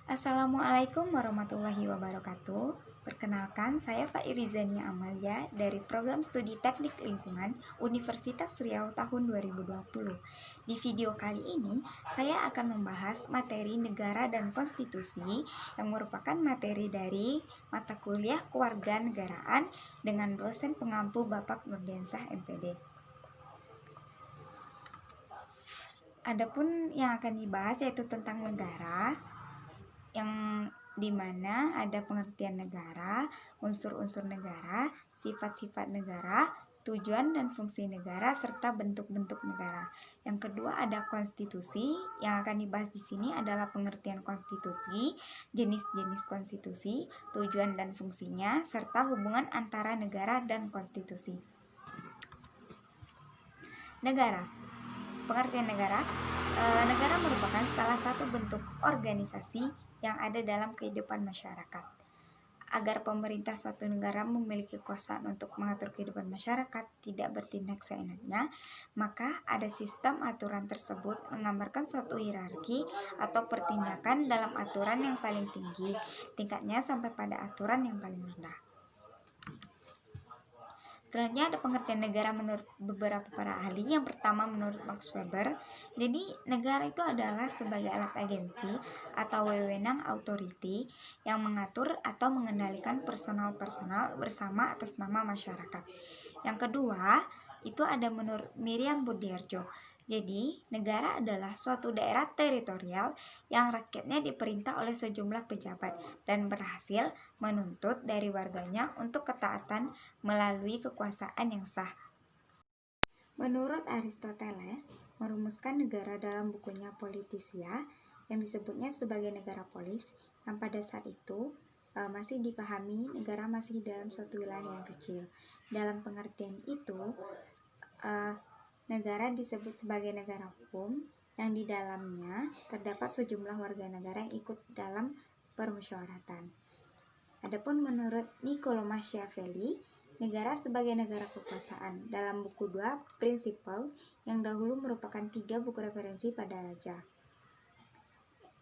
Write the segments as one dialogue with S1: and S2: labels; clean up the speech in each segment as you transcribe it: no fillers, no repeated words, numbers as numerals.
S1: Assalamualaikum warahmatullahi wabarakatuh. Perkenalkan, saya Fairizania Amalia dari Program Studi Teknik Lingkungan Universitas Riau tahun 2020. Di video kali ini, saya akan membahas materi negara dan konstitusi yang merupakan materi dari mata kuliah Kewarganegaraan dengan dosen pengampu Bapak Nurdiansah MPD. Adapun yang akan dibahas yaitu tentang negara, yang dimana ada pengertian negara, unsur-unsur negara, sifat-sifat negara, tujuan dan fungsi negara, serta bentuk-bentuk negara. Yang kedua ada konstitusi. Yang akan dibahas di sini adalah pengertian konstitusi, jenis-jenis konstitusi, tujuan dan fungsinya, serta hubungan antara negara dan konstitusi. Negara. Pengertian negara. Negara merupakan salah satu bentuk organisasi yang ada dalam kehidupan masyarakat. Agar pemerintah suatu negara memiliki kekuasaan untuk mengatur kehidupan masyarakat tidak bertindak seenaknya, maka ada sistem aturan tersebut menggambarkan suatu hierarki atau pertindakan dalam aturan yang paling tinggi, tingkatnya sampai pada aturan yang paling rendah. Selanjutnya ada pengertian negara menurut beberapa para ahli. Yang pertama menurut Max Weber, jadi negara itu adalah sebagai alat agensi atau wewenang authority yang mengatur atau mengendalikan personal-personal bersama atas nama masyarakat. Yang kedua itu ada menurut Miriam Budiarjo. Jadi, negara adalah suatu daerah teritorial yang rakyatnya diperintah oleh sejumlah pejabat dan berhasil menuntut dari warganya untuk ketaatan melalui kekuasaan yang sah. Menurut Aristoteles, merumuskan negara dalam bukunya Politicia yang disebutnya sebagai negara polis, yang pada saat itu masih dipahami negara masih dalam suatu wilayah yang kecil. Dalam pengertian itu, negara disebut sebagai negara hukum yang di dalamnya terdapat sejumlah warga negara yang ikut dalam permusyawaratan. Adapun menurut Niccolò Machiavelli, negara sebagai negara kekuasaan dalam buku 2 Principle yang dahulu merupakan 3 buku referensi pada raja.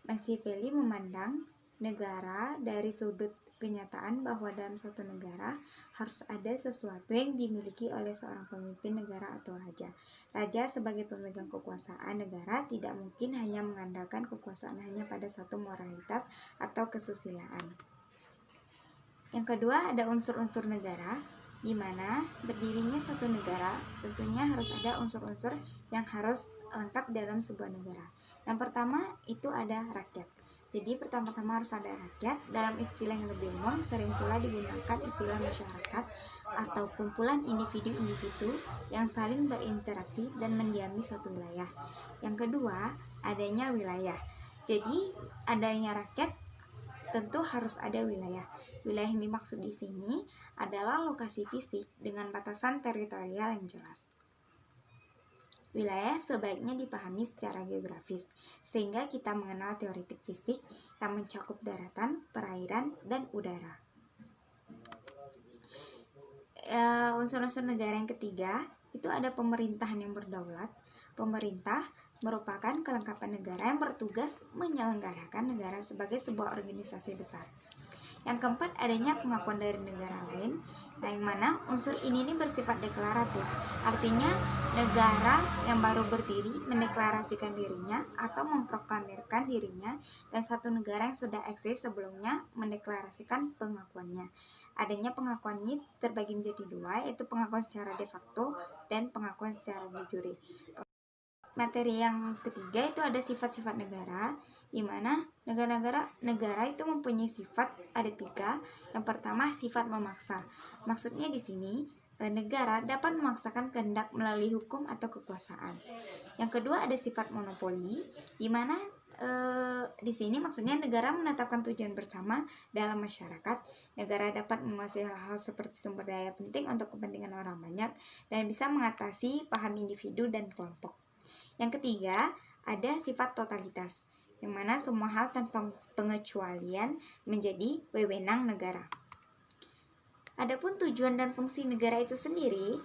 S1: Machiavelli memandang negara dari sudut kenyataan bahwa dalam suatu negara harus ada sesuatu yang dimiliki oleh seorang pemimpin negara atau raja. Raja sebagai pemegang kekuasaan negara tidak mungkin hanya mengandalkan kekuasaan hanya pada satu moralitas atau kesusilaan. Yang kedua ada unsur-unsur negara, di mana berdirinya suatu negara tentunya harus ada unsur-unsur yang harus lengkap dalam sebuah negara. Yang pertama itu ada rakyat. Jadi pertama-tama harus ada rakyat. Dalam istilah yang lebih umum sering pula digunakan istilah masyarakat atau kumpulan individu-individu yang saling berinteraksi dan mendiami suatu wilayah. Yang kedua, adanya wilayah. Jadi adanya rakyat tentu harus ada wilayah. Wilayah yang dimaksud di sini adalah lokasi fisik dengan batasan teritorial yang jelas. Wilayah sebaiknya dipahami secara geografis, sehingga kita mengenal teoretik fisik yang mencakup daratan, perairan, dan udara. Unsur-unsur negara yang ketiga, itu ada pemerintahan yang berdaulat. Pemerintah merupakan kelengkapan negara yang bertugas menyelenggarakan negara sebagai sebuah organisasi besar. Yang keempat, adanya pengakuan dari negara lain, yang mana unsur ini bersifat deklaratif. Artinya, negara yang baru berdiri mendeklarasikan dirinya atau memproklamirkan dirinya, dan satu negara yang sudah eksis sebelumnya mendeklarasikan pengakuannya. Adanya pengakuan ini terbagi menjadi 2, yaitu pengakuan secara de facto dan pengakuan secara de jure. Materi yang ketiga itu ada sifat-sifat negara, di mana negara itu mempunyai sifat, ada 3. Yang pertama, sifat memaksa. Maksudnya di sini negara dapat memaksakan kehendak melalui hukum atau kekuasaan. Yang kedua ada sifat monopoli, di mana di sini maksudnya negara menetapkan tujuan bersama dalam masyarakat. Negara dapat menguasai hal-hal seperti sumber daya penting untuk kepentingan orang banyak dan bisa mengatasi paham individu dan kelompok. Yang ketiga, ada sifat totalitas, yang mana semua hal tanpa pengecualian menjadi wewenang negara. Adapun tujuan dan fungsi negara itu sendiri,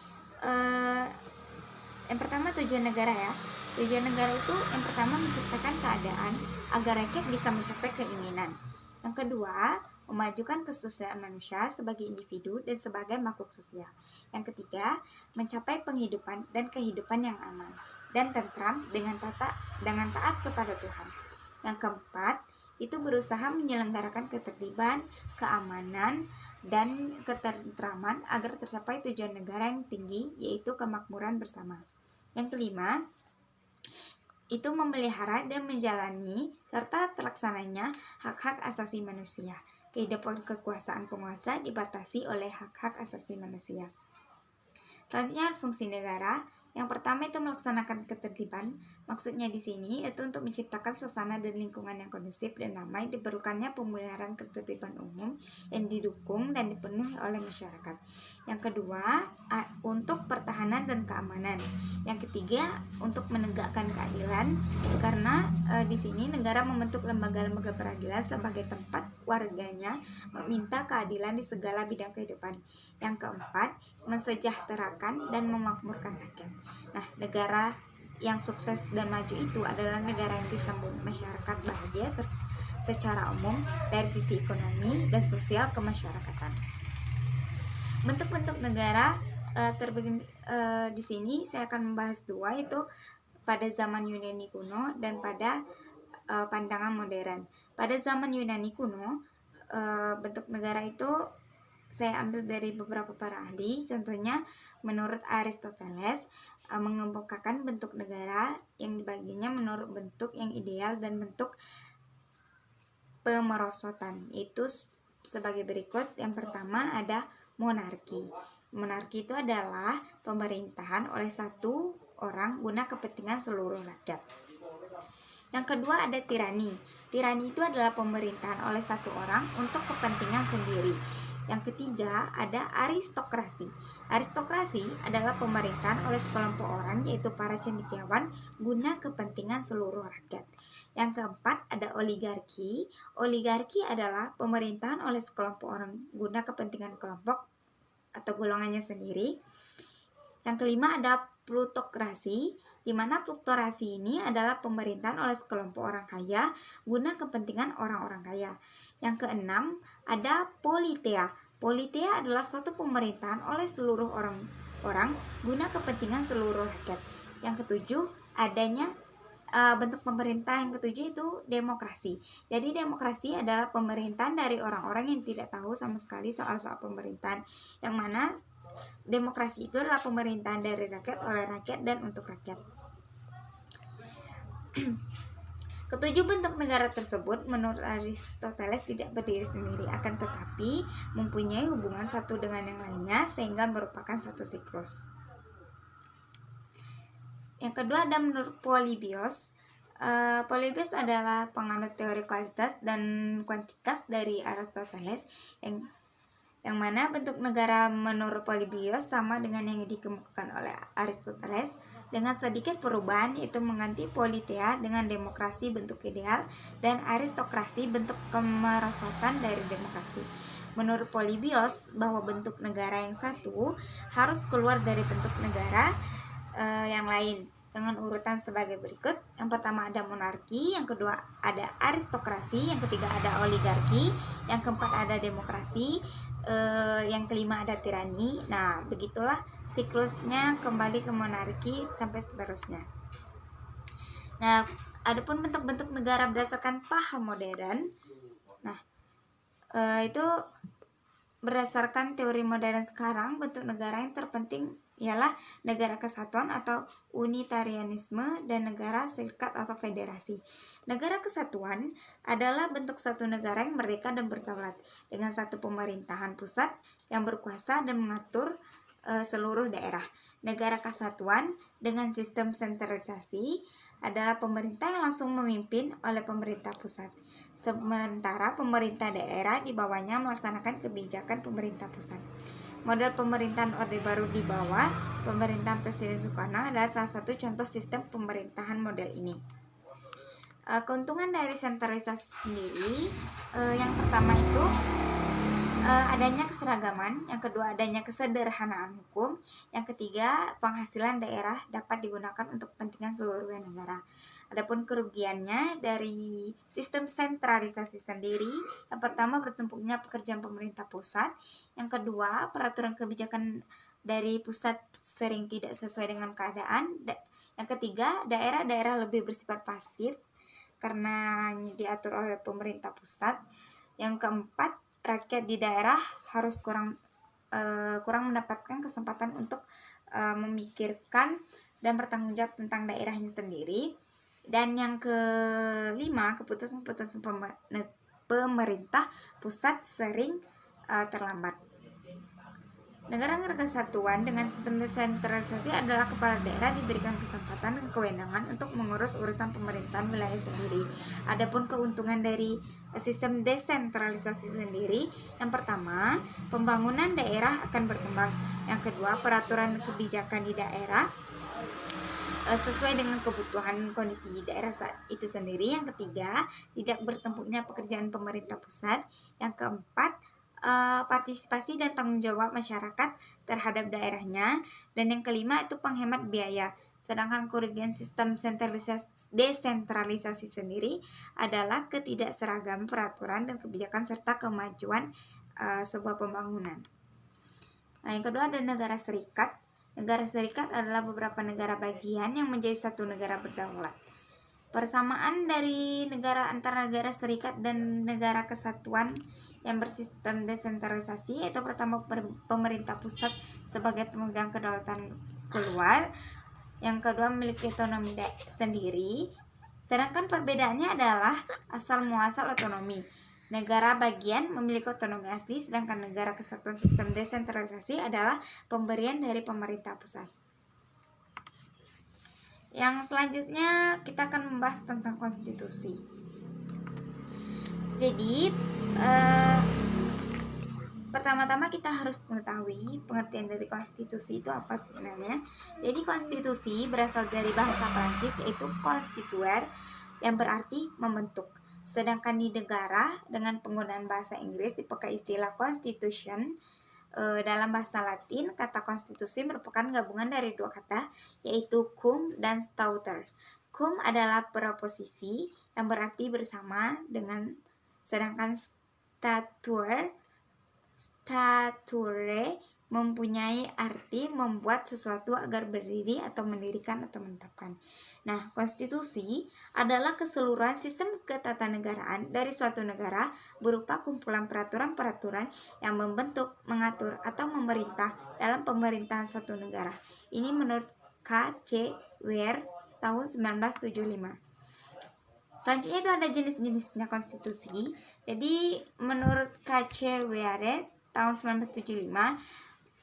S1: yang pertama tujuan negara ya. Tujuan negara itu yang pertama menciptakan keadaan agar rakyat bisa mencapai keinginan. Yang kedua, memajukan kesejahteraan manusia sebagai individu dan sebagai makhluk sosial. Yang ketiga, mencapai penghidupan dan kehidupan yang aman dan tentram dengan taat kepada Tuhan. Yang keempat, itu berusaha menyelenggarakan ketertiban, keamanan, dan ketentraman agar tercapai tujuan negara yang tinggi, yaitu kemakmuran bersama. Yang kelima, itu memelihara dan menjalani serta terlaksananya hak-hak asasi manusia. Kehidupan kekuasaan penguasa dibatasi oleh hak-hak asasi manusia. Selanjutnya, fungsi negara. Yang pertama itu melaksanakan ketertiban. Maksudnya di sini itu untuk menciptakan suasana dan lingkungan yang kondusif dan damai, diperlukannya pemeliharaan ketertiban umum yang didukung dan dipenuhi oleh masyarakat. Yang kedua, untuk pertahanan dan keamanan. Yang ketiga, untuk menegakkan keadilan, karena di sini negara membentuk lembaga-lembaga peradilan sebagai tempat warganya meminta keadilan di segala bidang kehidupan. Yang keempat, mensejahterakan dan memakmurkan rakyat. Nah, negara yang sukses dan maju itu adalah negara yang bisa membuat masyarakat bahagia secara umum dari sisi ekonomi dan sosial kemasyarakatan. Bentuk-bentuk negara terbagi di sini saya akan membahas dua, itu pada zaman Yunani kuno dan pada pandangan modern. Pada zaman Yunani kuno, bentuk negara itu saya ambil dari beberapa para ahli. Contohnya menurut Aristoteles, mengemukakan bentuk negara yang dibaginya menurut bentuk yang ideal dan bentuk pemerosotan, yaitu sebagai berikut. Yang pertama ada monarki. Monarki itu adalah pemerintahan oleh satu orang guna kepentingan seluruh rakyat. Yang kedua ada tirani. Tirani itu adalah pemerintahan oleh satu orang untuk kepentingan sendiri. Yang ketiga ada aristokrasi. Aristokrasi adalah pemerintahan oleh sekelompok orang, yaitu para cendekiawan, guna kepentingan seluruh rakyat. Yang keempat ada oligarki. Oligarki adalah pemerintahan oleh sekelompok orang guna kepentingan kelompok atau golongannya sendiri. Yang kelima ada plutokrasi, di mana plutokrasi ini adalah pemerintahan oleh sekelompok orang kaya guna kepentingan orang-orang kaya. Yang keenam ada politea. Politea adalah suatu pemerintahan oleh seluruh orang guna kepentingan seluruh rakyat. Yang ketujuh adanya bentuk pemerintah yang ketujuh itu demokrasi. Jadi demokrasi adalah pemerintahan dari orang-orang yang tidak tahu sama sekali soal-soal pemerintahan, yang mana demokrasi itu adalah pemerintahan dari rakyat, oleh rakyat, dan untuk rakyat. Ketujuh bentuk negara tersebut menurut Aristoteles tidak berdiri sendiri, akan tetapi mempunyai hubungan satu dengan yang lainnya sehingga merupakan satu siklus. Yang kedua ada menurut Polybios. Polybios adalah penganut teori kualitas dan kuantitas dari Aristoteles, yang mana bentuk negara menurut Polybios sama dengan yang dikemukakan oleh Aristoteles, dengan sedikit perubahan, yaitu mengganti politea dengan demokrasi bentuk ideal dan aristokrasi bentuk kemerosotan dari demokrasi. Menurut Polybios bahwa bentuk negara yang satu harus keluar dari bentuk negara yang lain dengan urutan sebagai berikut. Yang pertama ada monarki, yang kedua ada aristokrasi, yang ketiga ada oligarki, yang keempat ada demokrasi, yang kelima ada tirani. Nah, begitulah siklusnya kembali ke monarki sampai seterusnya. Nah, adapun bentuk-bentuk negara berdasarkan paham modern. Nah, itu berdasarkan teori modern sekarang, bentuk negara yang terpenting ialah negara kesatuan atau unitarianisme dan negara serikat atau federasi. Negara kesatuan adalah bentuk suatu negara yang merdeka dan berdaulat dengan satu pemerintahan pusat yang berkuasa dan mengatur seluruh daerah. Negara kesatuan dengan sistem sentralisasi adalah pemerintah yang langsung memimpin oleh pemerintah pusat, sementara pemerintah daerah di bawahnya melaksanakan kebijakan pemerintah pusat. Model pemerintahan Orde Baru di bawah pemerintahan Presiden Soekarno adalah salah satu contoh sistem pemerintahan model ini. Keuntungan dari sentralisasi sendiri, yang pertama itu adanya keseragaman, yang kedua adanya kesederhanaan hukum, yang ketiga penghasilan daerah dapat digunakan untuk kepentingan seluruh negara. Adapun kerugiannya dari sistem sentralisasi sendiri, yang pertama bertumpuknya pekerjaan pemerintah pusat, yang kedua peraturan kebijakan dari pusat sering tidak sesuai dengan keadaan, yang ketiga daerah-daerah lebih bersifat pasif karena diatur oleh pemerintah pusat, yang keempat rakyat di daerah harus kurang mendapatkan kesempatan untuk memikirkan dan bertanggung jawab tentang daerahnya sendiri. Dan yang kelima, keputusan-keputusan pemerintah pusat sering terlambat. Negara-negara kesatuan dengan sistem desentralisasi adalah kepala daerah diberikan kesempatan dan kewenangan untuk mengurus urusan pemerintahan wilayah sendiri. Adapun keuntungan dari sistem desentralisasi sendiri, yang pertama, pembangunan daerah akan berkembang. Yang kedua, peraturan kebijakan di daerah sesuai dengan kebutuhan kondisi daerah saat itu sendiri. Yang ketiga, tidak bertempuknya pekerjaan pemerintah pusat. Yang keempat, partisipasi dan tanggung jawab masyarakat terhadap daerahnya. Dan yang kelima itu penghemat biaya. Sedangkan kerugian sistem desentralisasi sendiri adalah ketidakseragaman peraturan dan kebijakan serta kemajuan sebuah pembangunan. Nah, yang kedua ada negara serikat. Negara serikat adalah beberapa negara bagian yang menjadi satu negara berdaulat. Persamaan dari negara antara negara serikat dan negara kesatuan yang bersistem desentralisasi, yaitu pertama pemerintah pusat sebagai pemegang kedaulatan keluar, yang kedua memiliki otonomi sendiri, sedangkan perbedaannya adalah asal muasal otonomi. Negara bagian memiliki otonomi asli, sedangkan negara kesatuan sistem desentralisasi adalah pemberian dari pemerintah pusat. Yang selanjutnya kita akan membahas tentang konstitusi. Jadi pertama-tama kita harus mengetahui pengertian dari konstitusi itu apa sebenarnya. Jadi konstitusi berasal dari bahasa Prancis, yaitu constituer, yang berarti membentuk. Sedangkan di negara dengan penggunaan bahasa Inggris dipakai istilah constitution. Dalam bahasa Latin, kata konstitusi merupakan gabungan dari dua kata, yaitu cum dan stauter. Cum adalah preposisi yang berarti bersama dengan, sedangkan stature mempunyai arti membuat sesuatu agar berdiri atau mendirikan atau menetapkan. Nah, konstitusi adalah keseluruhan sistem ketatanegaraan dari suatu negara berupa kumpulan peraturan-peraturan yang membentuk, mengatur, atau memerintah dalam pemerintahan satu negara. Ini menurut K.C. Ware tahun 1975. Selanjutnya itu ada jenis-jenisnya konstitusi. Jadi menurut K.C. Ware tahun 1975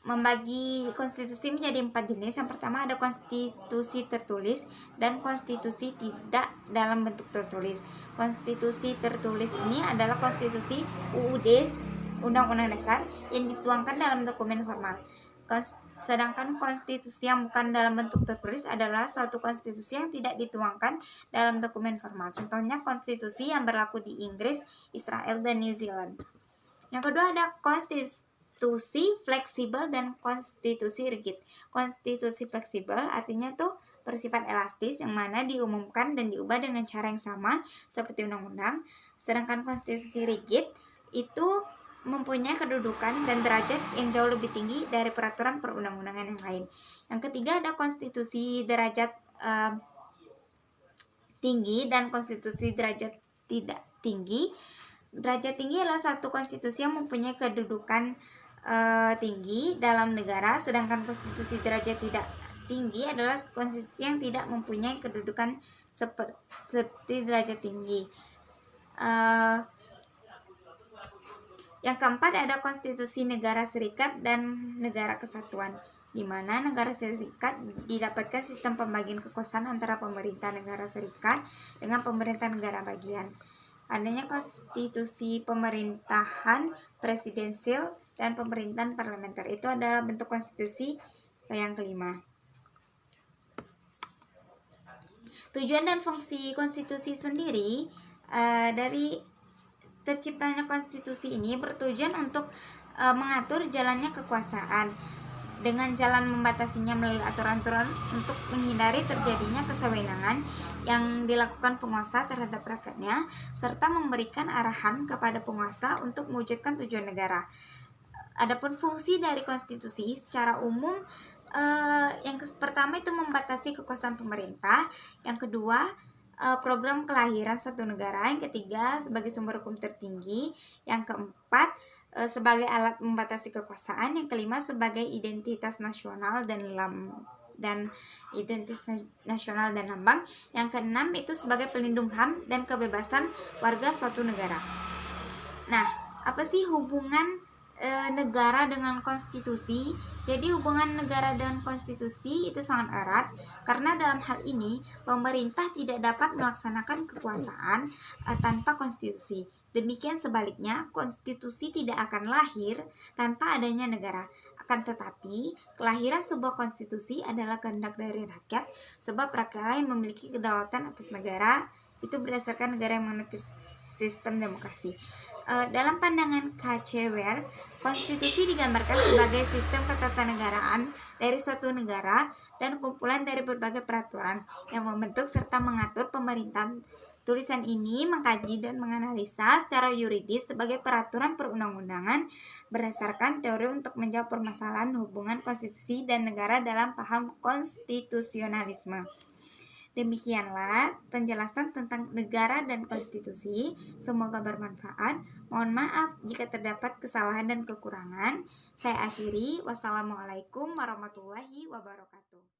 S1: membagi konstitusi menjadi 4 jenis. Yang pertama ada konstitusi tertulis dan konstitusi tidak dalam bentuk tertulis. Konstitusi tertulis ini adalah konstitusi UUD, Undang-Undang Dasar, yang dituangkan dalam dokumen formal. Sedangkan konstitusi yang bukan dalam bentuk tertulis adalah suatu konstitusi yang tidak dituangkan dalam dokumen formal. Contohnya konstitusi yang berlaku di Inggris, Israel, dan New Zealand. Yang kedua ada konstitusi fleksibel dan konstitusi rigid. Konstitusi fleksibel artinya tuh bersifat elastis, yang mana diumumkan dan diubah dengan cara yang sama seperti undang-undang. Sedangkan konstitusi rigid itu mempunyai kedudukan dan derajat yang jauh lebih tinggi dari peraturan perundang-undangan yang lain. Yang ketiga ada konstitusi derajat tinggi dan konstitusi derajat tidak tinggi. Derajat tinggi adalah satu konstitusi yang mempunyai kedudukan tinggi dalam negara, sedangkan konstitusi derajat tidak tinggi adalah konstitusi yang tidak mempunyai kedudukan seperti derajat tinggi. Yang keempat ada konstitusi negara serikat dan negara kesatuan, di mana negara serikat didapatkan sistem pembagian kekuasaan antara pemerintah negara serikat dengan pemerintah negara bagian. Adanya konstitusi pemerintahan presidensial dan pemerintahan parlementer, itu adalah bentuk konstitusi yang kelima. Tujuan dan fungsi konstitusi sendiri dari terciptanya konstitusi ini bertujuan untuk mengatur jalannya kekuasaan dengan jalan membatasinya melalui aturan-aturan untuk menghindari terjadinya kesewenangan yang dilakukan penguasa terhadap rakyatnya, serta memberikan arahan kepada penguasa untuk mewujudkan tujuan negara. Adapun fungsi dari konstitusi secara umum, yang pertama itu membatasi kekuasaan pemerintah, yang kedua program kelahiran suatu negara, yang ketiga sebagai sumber hukum tertinggi, yang keempat sebagai alat membatasi kekuasaan, yang kelima sebagai identitas nasional dan lambang, yang keenam itu sebagai pelindung HAM dan kebebasan warga suatu negara. Nah, apa sih hubungan negara dengan konstitusi? Jadi hubungan negara dengan konstitusi itu sangat erat, karena dalam hal ini pemerintah tidak dapat melaksanakan kekuasaan tanpa konstitusi. Demikian sebaliknya, konstitusi tidak akan lahir tanpa adanya negara. Akan tetapi, kelahiran sebuah konstitusi adalah kehendak dari rakyat, sebab rakyatlah yang memiliki kedaulatan atas negara, itu berdasarkan negara yang menepis sistem demokrasi. Dalam pandangan K.C. Ware, konstitusi digambarkan sebagai sistem ketatanegaraan dari suatu negara dan kumpulan dari berbagai peraturan yang membentuk serta mengatur pemerintahan. Tulisan ini mengkaji dan menganalisa secara yuridis sebagai peraturan perundang-undangan berdasarkan teori untuk menjawab permasalahan hubungan konstitusi dan negara dalam paham konstitusionalisme. Demikianlah penjelasan tentang negara dan konstitusi. Semoga bermanfaat. Mohon maaf jika terdapat kesalahan dan kekurangan. Saya akhiri. Wassalamualaikum warahmatullahi wabarakatuh.